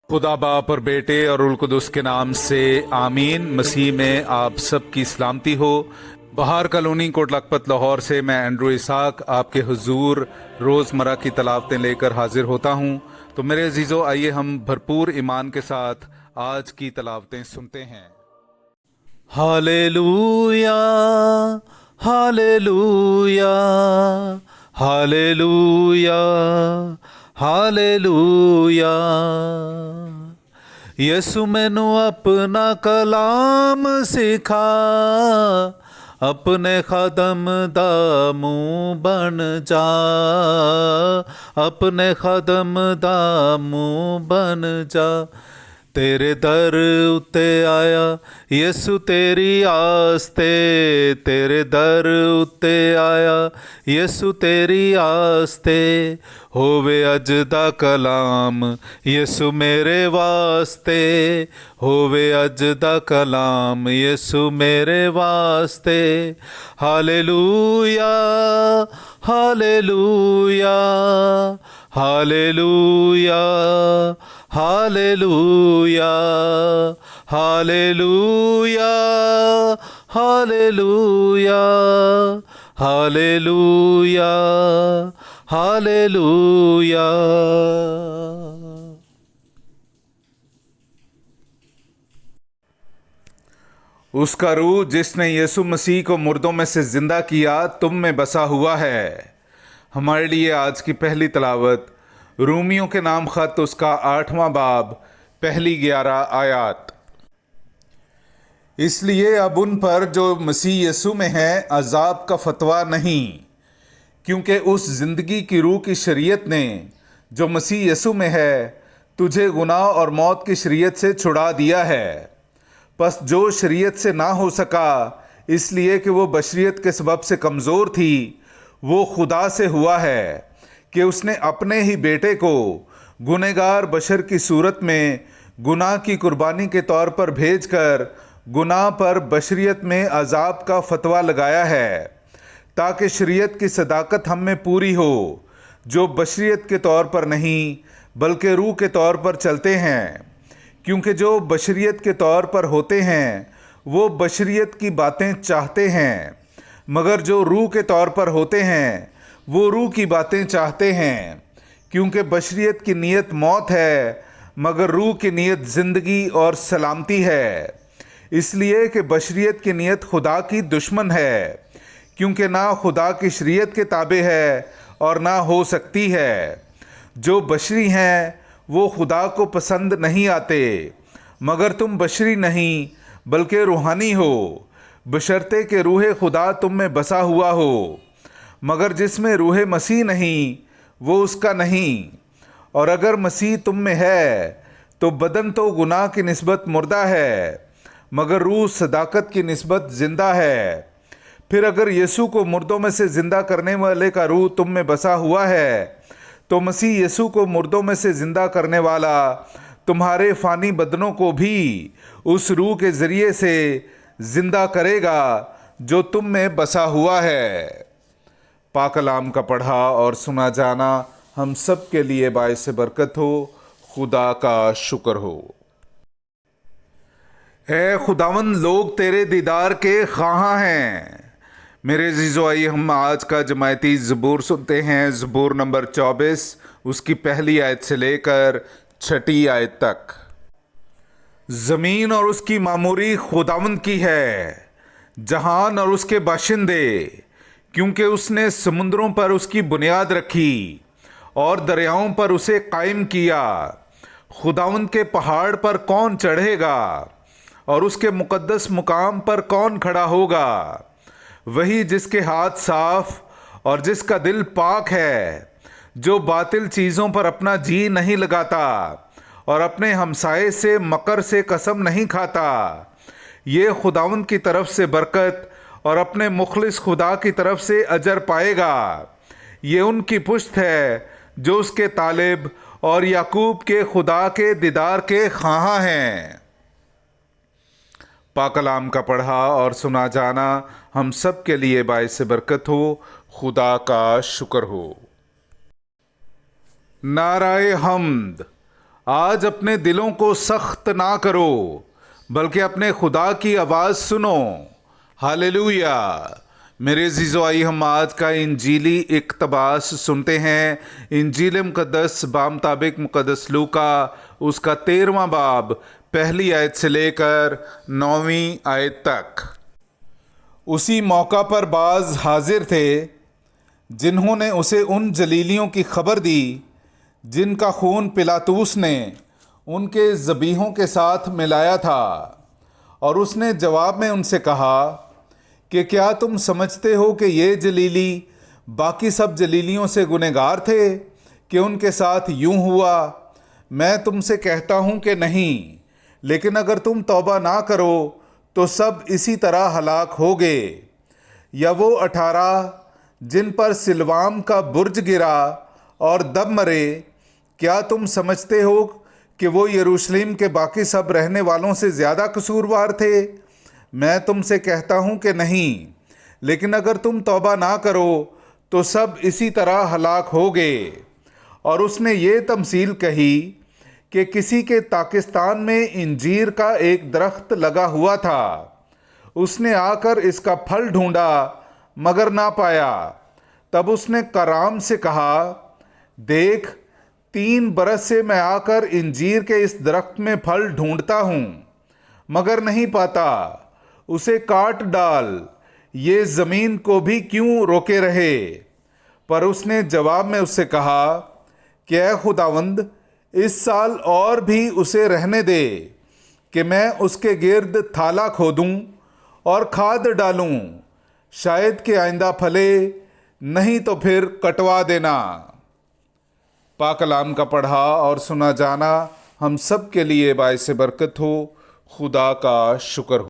खुदा बाप और बेटे और उल कुदस के नाम से आमीन। मसीह में आप सबकी सलामती हो। बहार कॉलोनी कोट लखपत लाहौर से मैं एंड्रू इसाक आपके हुजूर रोज़मर्रा की तलावतें लेकर हाजिर होता हूँ। तो मेरे अजीज़ों, आइए हम भरपूर ईमान के साथ आज की तलावतें सुनते हैं। Hallelujah, hallelujah, hallelujah, hallelujah. Yesu मैनू अपना कलाम सिखा, अपने खादम दा मुंह बन जा, अपने खादम दा मुंह बन जा। तेरे दर उत्ते आया यसु तेरी आस्ते, तेरे दर उत्ते आया यसु तेरी आस्ते। होवे अज दा कलाम यसु मेरे वास्ते, होवे अज दा कलाम यसु मेरे वास्ते। Hallelujah, hallelujah, hallelujah, hallelujah, hallelujah, hallelujah, hallelujah, hallelujah. उसका रूह जिसने यीशु मसीह को मुर्दों में से जिंदा किया तुम में बसा हुआ है। हमारे लिए आज की पहली तलावत रूमियों के नाम खत उसका 8वां बाब पहली 11 आयत। इसलिए अब उन पर जो मसीह यीशु में है अजाब का फतवा नहीं, क्योंकि उस जिंदगी की रूह की शरीयत ने जो मसीह यीशु में है तुझे गुनाह और मौत की शरीयत से छुड़ा दिया है। बस जो शरीयत से ना हो सका इसलिए कि वो बशरियत के सबब से कमज़ोर थी, वो खुदा से हुआ है कि उसने अपने ही बेटे को गुनहगार बशर की सूरत में गुनाह की कुर्बानी के तौर पर भेजकर गुनाह पर बशरियत में अजाब का फतवा लगाया है, ताकि शरीयत की सदाकत हम में पूरी हो, जो बशरियत के तौर पर नहीं बल्कि रूह के तौर पर चलते हैं। क्योंकि जो बशरियत के तौर पर होते हैं वो बशरियत की बातें चाहते हैं, मगर जो रूह के तौर पर होते हैं वो रूह की बातें चाहते हैं। क्योंकि बशरियत की नीयत मौत है, मगर रूह की नीयत ज़िंदगी और सलामती है। इसलिए कि बशरियत की नीयत खुदा की दुश्मन है, क्योंकि ना खुदा की शरीयत के ताबे है और ना हो सकती है। जो बशरी हैं वो खुदा को पसंद नहीं आते, मगर तुम बशरी नहीं बल्कि रूहानी हो, बशर्ते कि रूह खुदा तुम में बसा हुआ हो। मगर जिसमें रूह मसीह नहीं वो उसका नहीं। और अगर मसीह तुम में है तो बदन तो गुनाह की निस्बत मुर्दा है, मगर रूह सदाकत की निस्बत जिंदा है। फिर अगर यीशु को मुर्दों में से जिंदा करने वाले का रूह तुम में बसा हुआ है, तो मसीह यीशु को मुर्दों में से जिंदा करने वाला तुम्हारे फ़ानी बदनों को भी उस रूह के ज़रिए से जिंदा करेगा जो तुम में बसा हुआ है। पाक कलाम का पढ़ा और सुना जाना हम सब के लिए बाइस बरकत हो। खुदा का शुक्र हो। ए खुदावंद, लोग तेरे दीदार के ख्वाहां हैं। मेरे अजीज़ों, आइए हम आज का जमायती ज़बूर सुनते हैं। ज़बूर नंबर 24 उसकी पहली आयत से लेकर 6ठी आयत तक। ज़मीन और उसकी मामूरी खुदावंद की है, जहान और उसके बाशिंदे, क्योंकि उसने समुद्रों पर उसकी बुनियाद रखी और दरियाओं पर उसे कायम किया। खुदावंद के पहाड़ पर कौन चढ़ेगा और उसके मुकद्दस मुकाम पर कौन खड़ा होगा? वही जिसके हाथ साफ और जिसका दिल पाक है, जो बातिल चीज़ों पर अपना जी नहीं लगाता और अपने हमसाये से मकर से कसम नहीं खाता। ये खुदावंद की तरफ से बरकत और अपने मुखलिस खुदा की तरफ से अजर पाएगा। ये उनकी पुश्त है जो उसके तालिब और याकूब के खुदा के दीदार के ख्वाहां हैं। पाक कलाम का पढ़ा और सुना जाना हम सब के लिए बाइस बरकत हो। खुदा का शुक्र हो। नाराए हम्द। آج اپنے دلوں کو سخت نہ کرو بلکہ اپنے خدا کی آواز سنو۔ ہاللیلویا۔ میرے عزیزو، آئیے ہم آج کا انجیلی اقتباس سنتے ہیں۔ انجیل مقدس بامطابق مقدس لوکا، اس کا 13واں باب، پہلی آیت سے لے کر 9ویں آیت تک۔ اسی موقع پر بعض حاضر تھے جنہوں نے اسے ان جلیلیوں کی خبر دی جن کا خون پلاطوس نے ان کے ذبیحوں کے ساتھ ملایا تھا، اور اس نے جواب میں ان سے کہا کہ کیا تم سمجھتے ہو کہ یہ جلیلی باقی سب جلیلیوں سے گنہگار تھے کہ ان کے ساتھ یوں ہوا؟ میں تم سے کہتا ہوں کہ نہیں، لیکن اگر تم توبہ نہ کرو تو سب اسی طرح ہلاک ہوگے۔ یا وہ 18 جن پر سلوام کا برج گرا اور دب مرے، کیا تم سمجھتے ہو کہ وہ یروشلم کے باقی سب رہنے والوں سے زیادہ قصوروار تھے؟ میں تم سے کہتا ہوں کہ نہیں، لیکن اگر تم توبہ نہ کرو تو سب اسی طرح ہلاک ہوگے۔ اور اس نے یہ تمثیل کہی کہ کسی کے پاکستان میں انجیر کا ایک درخت لگا ہوا تھا۔ اس نے آ کر اس کا پھل ڈھونڈا مگر نہ پایا۔ تب اس نے کارام سے کہا، دیکھ، 3 برس سے میں آ کر انجیر کے اس درخت میں پھل ڈھونڈتا ہوں مگر نہیں پاتا، اسے کاٹ ڈال، یہ زمین کو بھی کیوں روکے رہے؟ پر اس نے جواب میں اس سے کہا کہ اے خداوند، اس سال اور بھی اسے رہنے دے کہ میں اس کے گرد تھالا کھودوں اور کھاد ڈالوں، شاید کہ آئندہ پھلے، نہیں تو پھر کٹوا دینا۔ پاک کلام کا پڑھا اور سنا جانا ہم سب کے لیے باعث برکت ہو۔ خدا کا شکر ہو۔